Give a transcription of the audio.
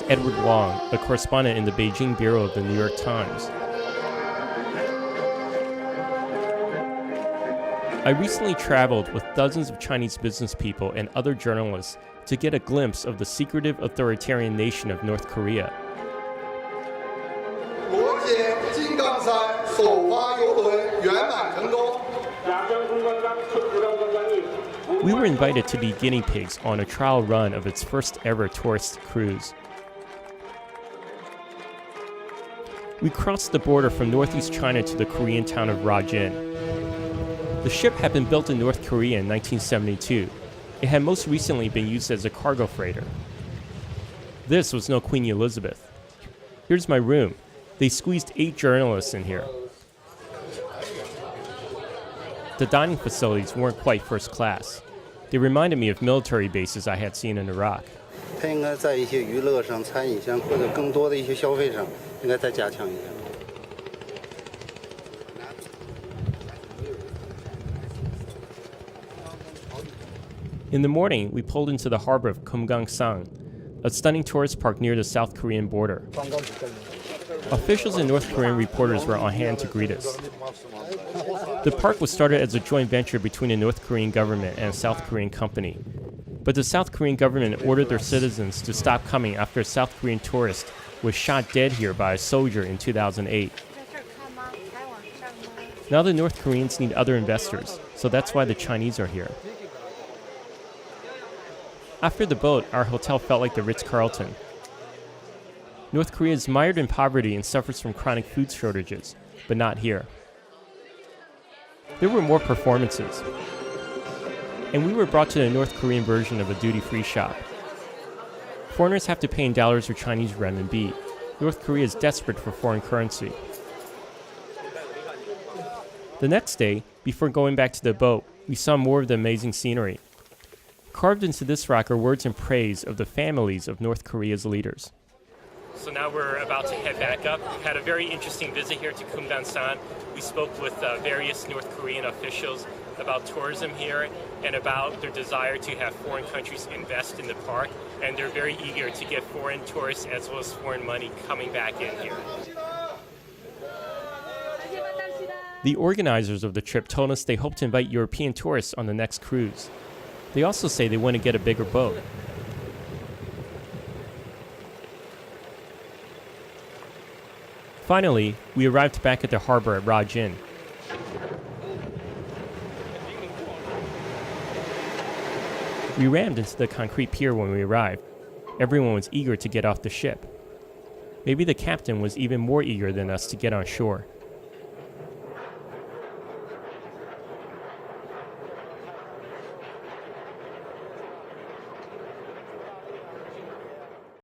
Edward Wong, a correspondent in the Beijing bureau of the New York Times. I recently traveled with dozens of Chinese business people and other journalists to get a glimpse of the secretive authoritarian nation of North Korea. We were invited to be guinea pigs on a trial run of its first ever tourist cruise. We crossed the border from northeast China to the Korean town of Rajin. The ship had been built in North Korea in 1972. It had most recently been used as a cargo freighter. This was no Queen Elizabeth. Here's my room. They squeezed 8 journalists in here. The dining facilities weren't quite first class. They reminded me of military bases I had seen in Iraq. In the morning, we pulled into the harbor of Kumgangsan, a stunning tourist park near the South Korean border. Officials and North Korean reporters were on hand to greet us. The park was started as a joint venture between the North Korean government and a South Korean company. But the South Korean government ordered their citizens to stop coming after a South Korean tourist was shot dead here by a soldier in 2008. Now the North Koreans need other investors, so that's why the Chinese are here. After the boat, our hotel felt like the Ritz-Carlton. North Korea is mired in poverty and suffers from chronic food shortages, but not here. There were more performances. And we were brought to the North Korean version of a duty-free shop. Foreigners have to pay in dollars or Chinese renminbi. North Korea is desperate for foreign currency. The next day, before going back to the boat, we saw more of the amazing scenery. Carved into this rock are words in praise of the families of North Korea's leaders. So now we're about to head back up. We had a very interesting visit here to Kumgangsan. We spoke with various North Korean officials about tourism here and about their desire to have foreign countries invest in the park. And they're very eager to get foreign tourists as well as foreign money coming back in here. The organizers of the trip told us they hope to invite European tourists on the next cruise. They also say they want to get a bigger boat. Finally, we arrived back at the harbor at Rajin. We rammed into the concrete pier when we arrived. Everyone was eager to get off the ship. Maybe the captain was even more eager than us to get on shore.